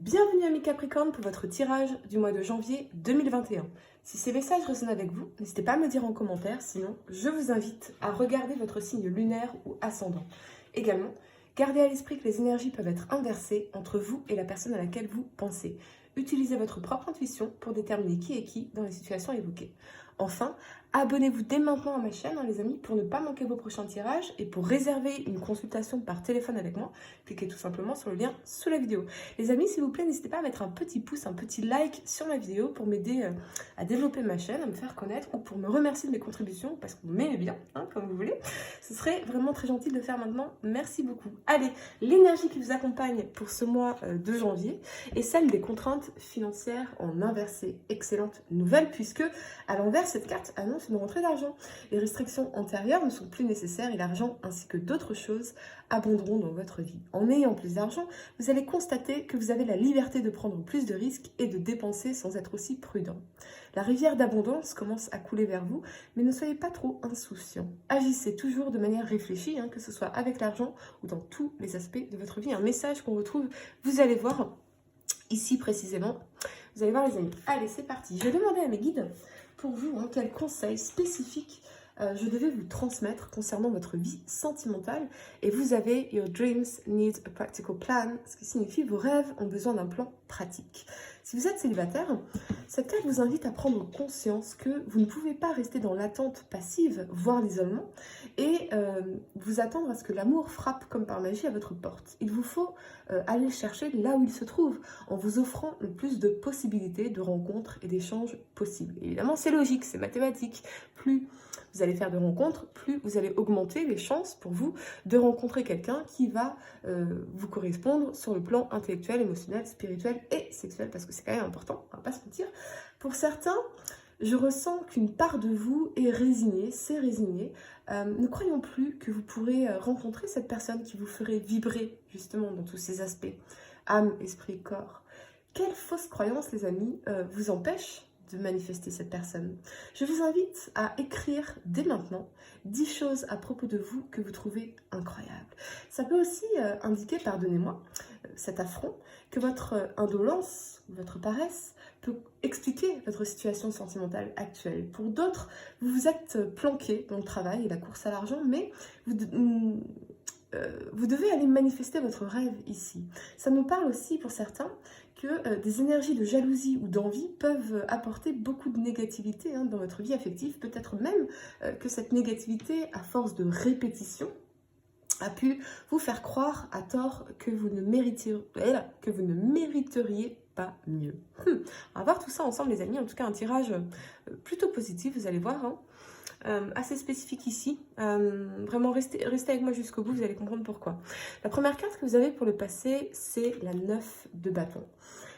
Bienvenue amis Capricorne pour votre tirage du mois de janvier 2021. Si ces messages résonnent avec vous, n'hésitez pas à me dire en commentaire, sinon je vous invite à regarder votre signe lunaire ou ascendant. Également, gardez à l'esprit que les énergies peuvent être inversées entre vous et la personne à laquelle vous pensez. Utilisez votre propre intuition pour déterminer qui est qui dans les situations évoquées. Enfin, abonnez-vous dès maintenant à ma chaîne, les amis, pour ne pas manquer vos prochains tirages et pour réserver une consultation par téléphone avec moi, cliquez tout simplement sur le lien sous la vidéo. Les amis, s'il vous plaît, n'hésitez pas à mettre un petit pouce, un petit like sur ma vidéo pour m'aider à développer ma chaîne, à me faire connaître ou pour me remercier de mes contributions parce que vous m'aimez bien, comme vous voulez. Ce serait vraiment très gentil de le faire maintenant. Merci beaucoup. Allez, l'énergie qui vous accompagne pour ce mois de janvier est celle des contraintes financières en inversé. Excellente nouvelle puisque à l'envers, cette carte annonce une rentrée d'argent. Les restrictions antérieures ne sont plus nécessaires et l'argent ainsi que d'autres choses abonderont dans votre vie. En ayant plus d'argent, vous allez constater que vous avez la liberté de prendre plus de risques et de dépenser sans être aussi prudent. La rivière d'abondance commence à couler vers vous, mais ne soyez pas trop insouciant. Agissez toujours de manière réfléchie, que ce soit avec l'argent ou dans tous les aspects de votre vie. Un message qu'on retrouve, vous allez voir ici précisément. Vous allez voir les amis. Allez, c'est parti. Je vais demander à mes guides pour vous quels conseils spécifiques je devais vous transmettre concernant votre vie sentimentale. Et vous avez Your dreams need a practical plan, ce qui signifie vos rêves ont besoin d'un plan pratique. Si vous êtes célibataire, cette carte vous invite à prendre conscience que vous ne pouvez pas rester dans l'attente passive, voire l'isolement, et vous attendre à ce que l'amour frappe comme par magie à votre porte. Il vous faut aller le chercher là où il se trouve, en vous offrant le plus de possibilités de rencontres et d'échanges possibles. Évidemment, c'est logique, c'est mathématique. Plus vous allez faire de rencontres, plus vous allez augmenter les chances pour vous de rencontrer quelqu'un qui va vous correspondre sur le plan intellectuel, émotionnel, spirituel et sexuel, parce que c'est quand même important, on va pas se mentir. Pour certains, je ressens qu'une part de vous est résignée, c'est résigné. Ne croyons plus que vous pourrez rencontrer cette personne qui vous ferait vibrer justement dans tous ces aspects, âme, esprit, corps. Quelle fausse croyance, les amis, vous empêche de manifester cette personne? Je vous invite à écrire dès maintenant 10 choses à propos de vous que vous trouvez incroyables. Ça peut aussi indiquer, pardonnez-moi, cet affront, que votre indolence, votre paresse peut expliquer votre situation sentimentale actuelle. Pour d'autres, vous vous êtes planqué dans le travail et la course à l'argent, mais vous devez aller manifester votre rêve ici. Ça nous parle aussi pour certains que des énergies de jalousie ou d'envie peuvent apporter beaucoup de négativité dans votre vie affective. Peut-être même que cette négativité, à force de répétition, a pu vous faire croire à tort que vous ne mériteriez pas mieux. On va voir tout ça ensemble les amis. En tout cas, un tirage plutôt positif, vous allez voir. Assez spécifique ici. Vraiment, restez avec moi jusqu'au bout, vous allez comprendre pourquoi. La première carte que vous avez pour le passé, c'est la 9 de bâton.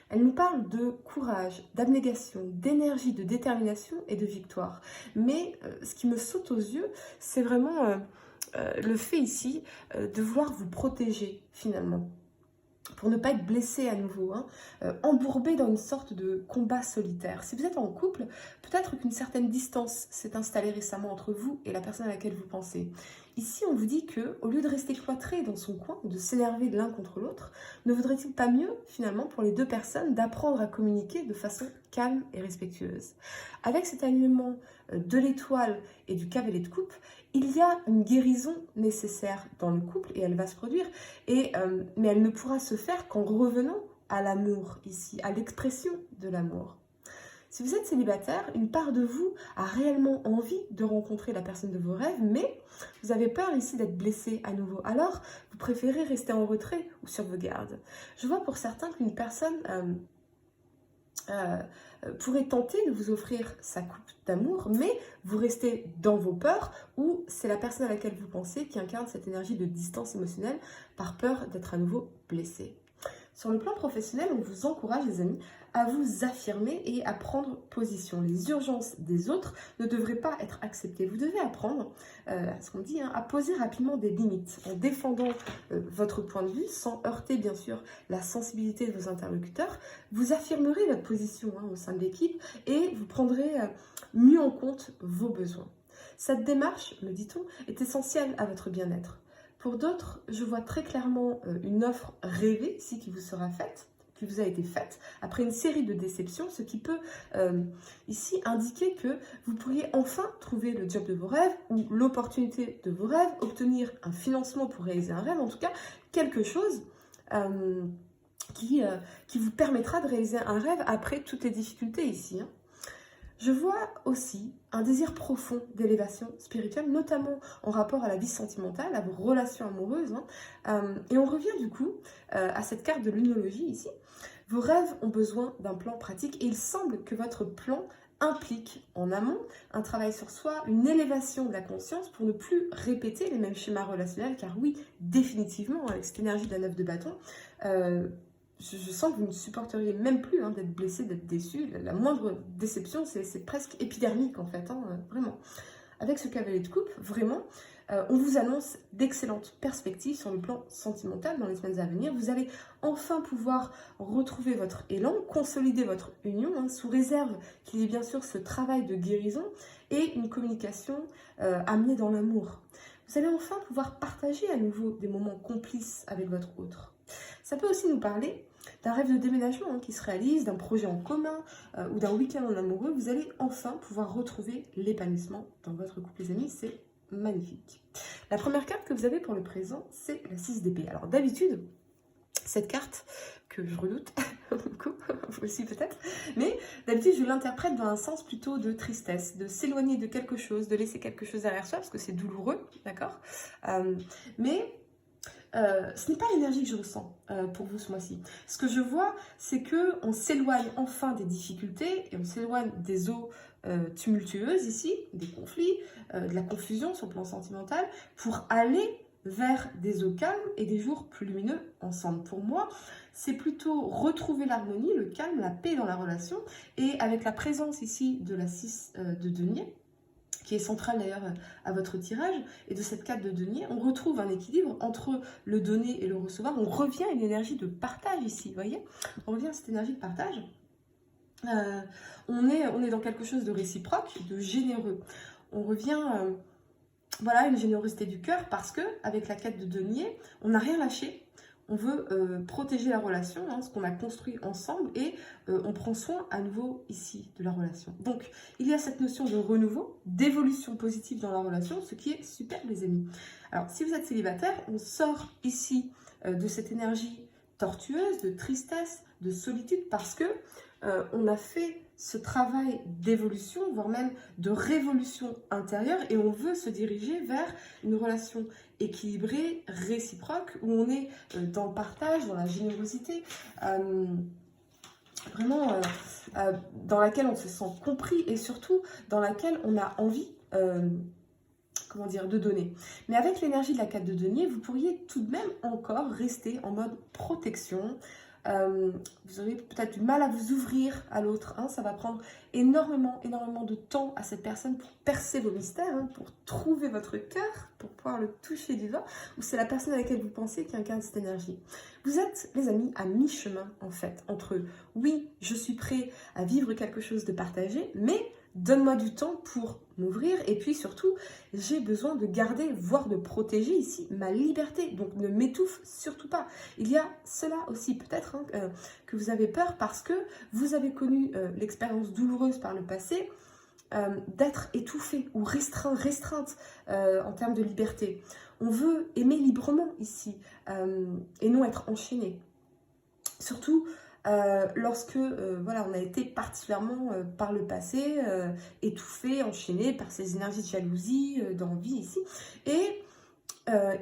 Elle nous parle de courage, d'abnégation, d'énergie, de détermination et de victoire. Mais ce qui me saute aux yeux, c'est vraiment le fait ici de vouloir vous protéger finalement, pour ne pas être blessé à nouveau, embourbé dans une sorte de combat solitaire. Si vous êtes en couple, peut-être qu'une certaine distance s'est installée récemment entre vous et la personne à laquelle vous pensez. Ici, on vous dit que, au lieu de rester cloîtré dans son coin, de s'énerver de l'un contre l'autre, ne vaudrait-il pas mieux, finalement, pour les deux personnes, d'apprendre à communiquer de façon calme et respectueuse? Avec cet alignement de l'étoile et du cavalier de coupe, il y a une guérison nécessaire dans le couple et elle va se produire, mais elle ne pourra se faire qu'en revenant à l'amour ici, à l'expression de l'amour. Si vous êtes célibataire, une part de vous a réellement envie de rencontrer la personne de vos rêves, mais vous avez peur ici d'être blessé à nouveau. Alors, vous préférez rester en retrait ou sur vos gardes. Je vois pour certains qu'une personne pourrait tenter de vous offrir sa coupe d'amour, mais vous restez dans vos peurs ou c'est la personne à laquelle vous pensez qui incarne cette énergie de distance émotionnelle par peur d'être à nouveau blessé. Sur le plan professionnel, on vous encourage, les amis, à vous affirmer et à prendre position. Les urgences des autres ne devraient pas être acceptées. Vous devez apprendre, ce qu'on dit, à poser rapidement des limites en défendant votre point de vue, sans heurter, bien sûr, la sensibilité de vos interlocuteurs. Vous affirmerez votre position au sein de l'équipe et vous prendrez mieux en compte vos besoins. Cette démarche, me dit-on, est essentielle à votre bien-être. Pour d'autres, je vois très clairement une offre rêvée ici qui vous sera faite, qui vous a été faite après une série de déceptions, ce qui peut ici indiquer que vous pourriez enfin trouver le job de vos rêves ou l'opportunité de vos rêves, obtenir un financement pour réaliser un rêve, en tout cas quelque chose qui vous permettra de réaliser un rêve après toutes les difficultés ici. Je vois aussi un désir profond d'élévation spirituelle, notamment en rapport à la vie sentimentale, à vos relations amoureuses. Et on revient du coup à cette carte de lunologie ici. Vos rêves ont besoin d'un plan pratique et il semble que votre plan implique en amont un travail sur soi, une élévation de la conscience pour ne plus répéter les mêmes schémas relationnels, car oui, définitivement, avec cette énergie de la 9 de bâton, je sens que vous ne supporteriez même plus d'être blessé, d'être déçu. La moindre déception, c'est presque épidermique en fait, vraiment. Avec ce cavalier de coupe, vraiment, on vous annonce d'excellentes perspectives sur le plan sentimental dans les semaines à venir. Vous allez enfin pouvoir retrouver votre élan, consolider votre union, sous réserve qu'il y ait bien sûr ce travail de guérison et une communication amenée dans l'amour. Vous allez enfin pouvoir partager à nouveau des moments complices avec votre autre. Ça peut aussi nous parler d'un rêve de déménagement qui se réalise, d'un projet en commun ou d'un week-end en amoureux. Vous allez enfin pouvoir retrouver l'épanouissement dans votre couple, les amis. C'est magnifique. La première carte que vous avez pour le présent, c'est la 6 d'épée. Alors d'habitude, cette carte que je redoute beaucoup, vous aussi peut-être, mais d'habitude je l'interprète dans un sens plutôt de tristesse, de s'éloigner de quelque chose, de laisser quelque chose derrière soi parce que c'est douloureux, d'accord, mais ce n'est pas l'énergie que je ressens pour vous ce mois-ci. Ce que je vois, c'est qu'on s'éloigne enfin des difficultés et on s'éloigne des eaux tumultueuses ici, des conflits, de la confusion sur le plan sentimental, pour aller vers des eaux calmes et des jours plus lumineux ensemble. Pour moi, c'est plutôt retrouver l'harmonie, le calme, la paix dans la relation, et avec la présence ici de la 6 de denier, qui est centrale d'ailleurs à votre tirage, et de cette carte de denier, on retrouve un équilibre entre le donner et le recevoir. On revient à une énergie de partage ici, vous voyez, on revient à cette énergie de partage. On est dans quelque chose de réciproque, de généreux. On revient voilà, à une générosité du cœur parce que avec la carte de denier, on n'a rien lâché. On veut protéger la relation, ce qu'on a construit ensemble, et on prend soin à nouveau ici de la relation. Donc, il y a cette notion de renouveau, d'évolution positive dans la relation, ce qui est super, les amis. Alors, si vous êtes célibataire, on sort ici de cette énergie tortueuse, de tristesse, de solitude, parce que on a fait ce travail d'évolution, voire même de révolution intérieure, et on veut se diriger vers une relation équilibrée, réciproque, où on est dans le partage, dans la générosité, vraiment dans laquelle on se sent compris et surtout dans laquelle on a envie comment dire, de donner. Mais avec l'énergie de la 4 de denier, vous pourriez tout de même encore rester en mode protection. Vous aurez peut-être du mal à vous ouvrir à l'autre. Ça va prendre énormément de temps à cette personne pour percer vos mystères, pour trouver votre cœur, pour pouvoir le toucher du doigt, ou c'est la personne à laquelle vous pensez qui incarne cette énergie. Vous êtes, les amis, à mi-chemin, en fait, entre oui, je suis prêt à vivre quelque chose de partagé, mais donne-moi du temps pour m'ouvrir, et puis surtout, j'ai besoin de garder, voire de protéger ici ma liberté. Donc ne m'étouffe surtout pas. Il y a cela aussi peut-être que vous avez peur parce que vous avez connu l'expérience douloureuse par le passé d'être étouffé ou restreinte en termes de liberté. On veut aimer librement ici et non être enchaîné. Surtout lorsque voilà, on a été particulièrement par le passé étouffé, enchaîné par ces énergies de jalousie, d'envie ici. Et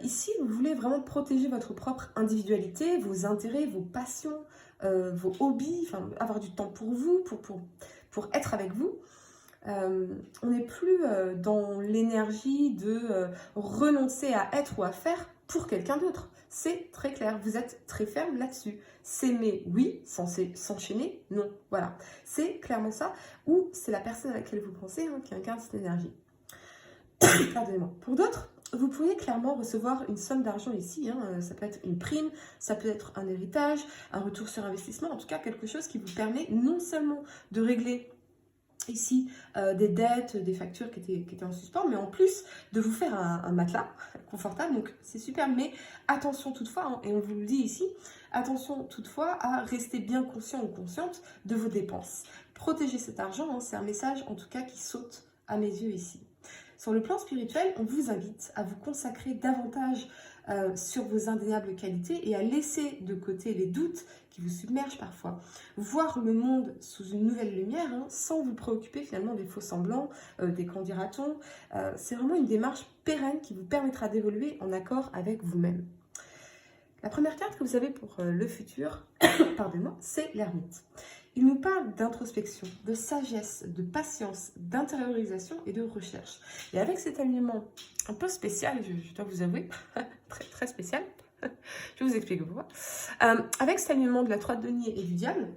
ici, vous voulez vraiment protéger votre propre individualité, vos intérêts, vos passions, vos hobbies, enfin, avoir du temps pour vous, pour être avec vous. On n'est plus dans l'énergie de renoncer à être ou à faire pour quelqu'un d'autre. C'est très clair, vous êtes très ferme là-dessus. S'aimer, oui, s'enchaîner, non. Voilà, c'est clairement ça. Ou c'est la personne à laquelle vous pensez qui incarne cette énergie. Pardonnez-moi. Pour d'autres, vous pourriez clairement recevoir une somme d'argent ici. Ça peut être une prime, ça peut être un héritage, un retour sur investissement. En tout cas, quelque chose qui vous permet non seulement de régler ici des dettes, des factures qui étaient en suspens, mais en plus de vous faire un matelas confortable, donc c'est super, mais attention toutefois, hein, et on vous le dit ici, attention toutefois à rester bien conscient ou consciente de vos dépenses. Protégez cet argent, hein, c'est un message en tout cas qui saute à mes yeux ici. Sur le plan spirituel, on vous invite à vous consacrer davantage sur vos indéniables qualités et à laisser de côté les doutes qui vous submergent parfois. Voir le monde sous une nouvelle lumière, hein, sans vous préoccuper finalement des faux semblants, des qu'en dira-t-on. C'est vraiment une démarche pérenne qui vous permettra d'évoluer en accord avec vous-même. La première carte que vous avez pour le futur, pardonnez-moi, c'est l'ermite. Il nous parle d'introspection, de sagesse, de patience, d'intériorisation et de recherche. Et avec cet alignement un peu spécial, je dois vous avouer, très, très spécial, je vous explique pourquoi. Avec cet alignement de la 3 de denier et du diable,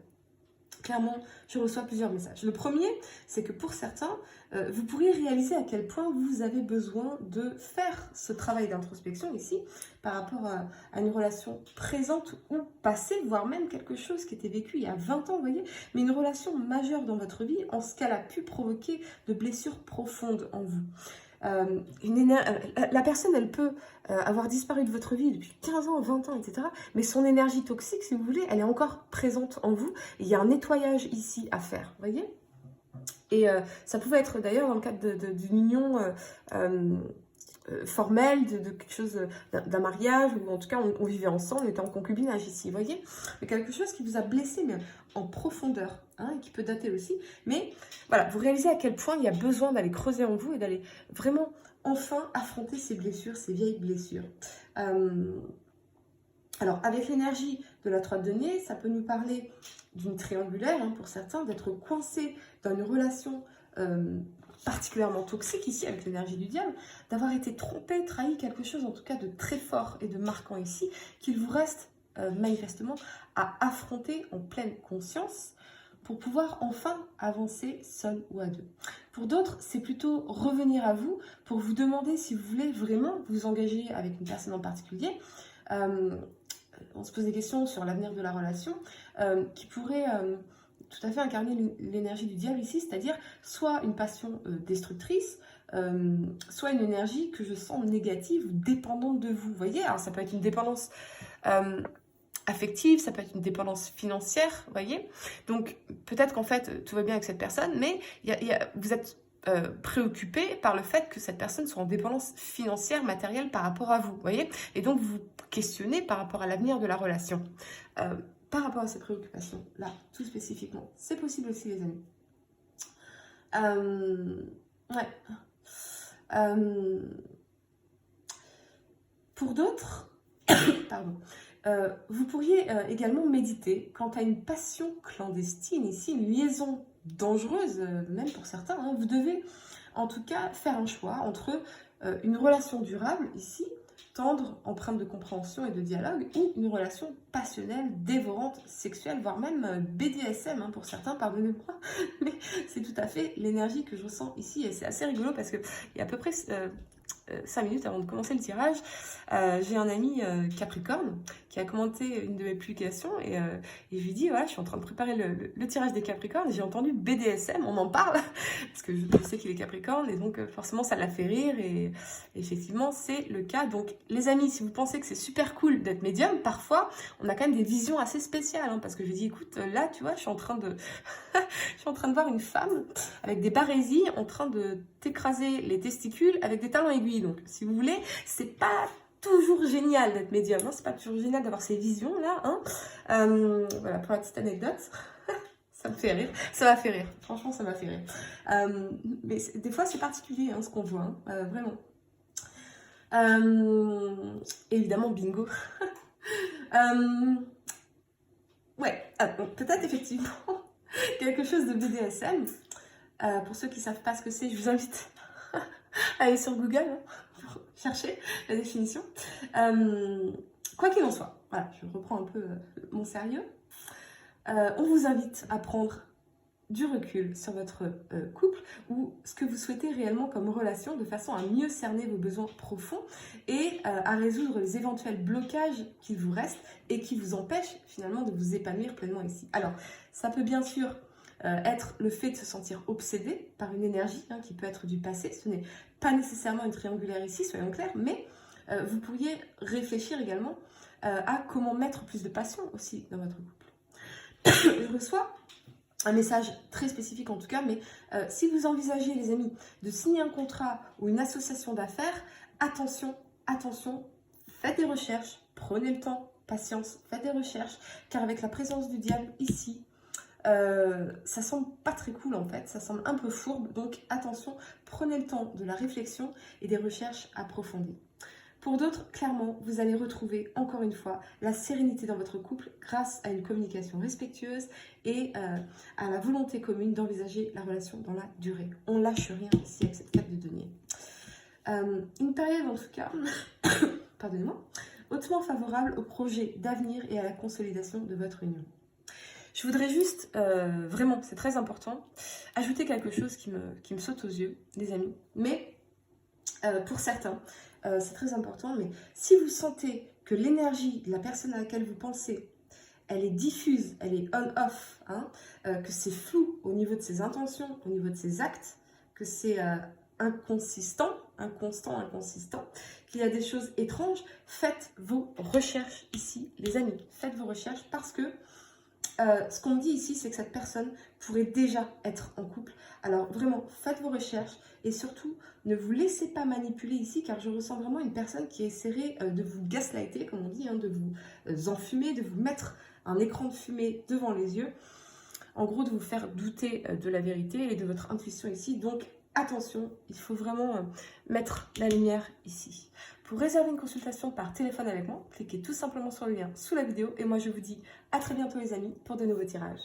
clairement, je reçois plusieurs messages. Le premier, c'est que pour certains, vous pourriez réaliser à quel point vous avez besoin de faire ce travail d'introspection ici par rapport à une relation présente ou passée, voire même quelque chose qui était vécu il y a 20 ans, vous voyez, mais une relation majeure dans votre vie en ce qu'elle a pu provoquer de blessures profondes en vous. La personne, elle peut avoir disparu de votre vie depuis 15 ans, 20 ans, etc. Mais son énergie toxique, si vous voulez, elle est encore présente en vous. Et il y a un nettoyage ici à faire, vous voyez. Et ça pouvait être d'ailleurs dans le cadre d'une union formelle, de quelque chose, d'un mariage, ou en tout cas on vivait ensemble, on était en concubinage ici, vous voyez. Mais quelque chose qui vous a blessé, mais en profondeur, hein, et qui peut dater aussi. Mais voilà, vous réalisez à quel point il y a besoin d'aller creuser en vous et d'aller vraiment enfin affronter ces blessures, ces vieilles blessures. Alors, avec l'énergie de la 3 de denier, ça peut nous parler d'une triangulaire, hein, pour certains, d'être coincé dans une relation particulièrement toxique ici, avec l'énergie du diable, d'avoir été trompé, trahi, quelque chose en tout cas de très fort et de marquant ici, qu'il vous reste manifestement à affronter en pleine conscience pour pouvoir enfin avancer seul ou à deux. Pour d'autres, c'est plutôt revenir à vous pour vous demander si vous voulez vraiment vous engager avec une personne en particulier. On se pose des questions sur l'avenir de la relation qui pourrait tout à fait incarner l'énergie du diable ici, c'est-à-dire soit une passion destructrice, soit une énergie que je sens négative ou dépendante de vous. Vous voyez, alors ça peut être une dépendance affective, ça peut être une dépendance financière, vous voyez. Donc peut-être qu'en fait tout va bien avec cette personne, mais vous êtes préoccupé par le fait que cette personne soit en dépendance financière, matérielle par rapport à vous, vous voyez. Et donc vous questionnez par rapport à l'avenir de la relation. Par rapport à ces préoccupations-là, tout spécifiquement, c'est possible aussi, les amis. Pour d'autres, pardon, vous pourriez également méditer quant à une passion clandestine, ici, une liaison dangereuse, même pour certains. Hein. Vous devez en tout cas faire un choix entre une relation durable, ici, tendre, empreinte de compréhension et de dialogue, ou une relation passionnelle, dévorante, sexuelle, voire même BDSM, hein, pour certains, pardonnez-moi, mais c'est tout à fait l'énergie que je ressens ici, et c'est assez rigolo parce qu'il y a à peu près 5 minutes avant de commencer le tirage, j'ai un ami Capricorne qui a commenté une de mes publications et je lui dis, voilà, je suis en train de préparer le tirage des Capricornes et j'ai entendu BDSM, on en parle, parce que je sais qu'il est Capricorne et donc forcément ça l'a fait rire et effectivement c'est le cas. Donc les amis, si vous pensez que c'est super cool d'être médium, parfois on a quand même des visions assez spéciales, hein, parce que je lui dis, écoute, là tu vois, je suis en train de voir une femme avec des barésies en train de t'écraser les testicules avec des talons aiguilles. Donc, si vous voulez, c'est pas toujours génial d'être médium, hein, c'est pas toujours génial d'avoir ces visions-là. Hein. Voilà, pour la petite anecdote, ça me fait rire, ça m'a fait rire, franchement, ça m'a fait rire. Mais des fois, c'est particulier hein, ce qu'on voit, hein, vraiment. Évidemment, bingo. Ouais, peut-être effectivement quelque chose de BDSM. Pour ceux qui ne savent pas ce que c'est, je vous invite à aller sur Google hein, pour chercher la définition. Quoi qu'il en soit, voilà, je reprends un peu mon sérieux. On vous invite à prendre du recul sur votre couple ou ce que vous souhaitez réellement comme relation de façon à mieux cerner vos besoins profonds et à résoudre les éventuels blocages qui vous restent et qui vous empêchent finalement de vous épanouir pleinement ici. Alors, ça peut bien sûr être le fait de se sentir obsédé par une énergie qui peut être du passé. Ce n'est pas nécessairement une triangulaire ici, soyons clairs, mais vous pourriez réfléchir également à comment mettre plus de passion aussi dans votre couple. Je reçois un message très spécifique en tout cas, mais si vous envisagez, les amis, de signer un contrat ou une association d'affaires, attention, attention, faites des recherches, prenez le temps, patience, faites des recherches, car avec la présence du diable ici, ça semble pas très cool en fait, ça semble un peu fourbe, donc attention, prenez le temps de la réflexion et des recherches approfondies. Pour d'autres, clairement, vous allez retrouver, encore une fois, la sérénité dans votre couple grâce à une communication respectueuse et à la volonté commune d'envisager la relation dans la durée. On lâche rien ici avec cette carte de denier. Une période, en tout cas, pardonnez-moi, hautement favorable au projet d'avenir et à la consolidation de votre union. Je voudrais juste, vraiment, c'est très important, ajouter quelque chose qui me saute aux yeux, les amis. Mais, pour certains, c'est très important, mais si vous sentez que l'énergie de la personne à laquelle vous pensez, elle est diffuse, elle est on-off, que c'est flou au niveau de ses intentions, au niveau de ses actes, que c'est inconsistant, qu'il y a des choses étranges, faites vos recherches ici, les amis. Faites vos recherches parce que ce qu'on dit ici, c'est que cette personne pourrait déjà être en couple. Alors vraiment, faites vos recherches et surtout, ne vous laissez pas manipuler ici, car je ressens vraiment une personne qui essaierait de vous gaslighter, comme on dit, de vous enfumer, de vous mettre un écran de fumée devant les yeux. En gros, de vous faire douter de la vérité et de votre intuition ici. Donc, attention, il faut vraiment mettre la lumière ici. Pour réserver une consultation par téléphone avec moi, cliquez tout simplement sur le lien sous la vidéo. Et moi, je vous dis à très bientôt les amis pour de nouveaux tirages.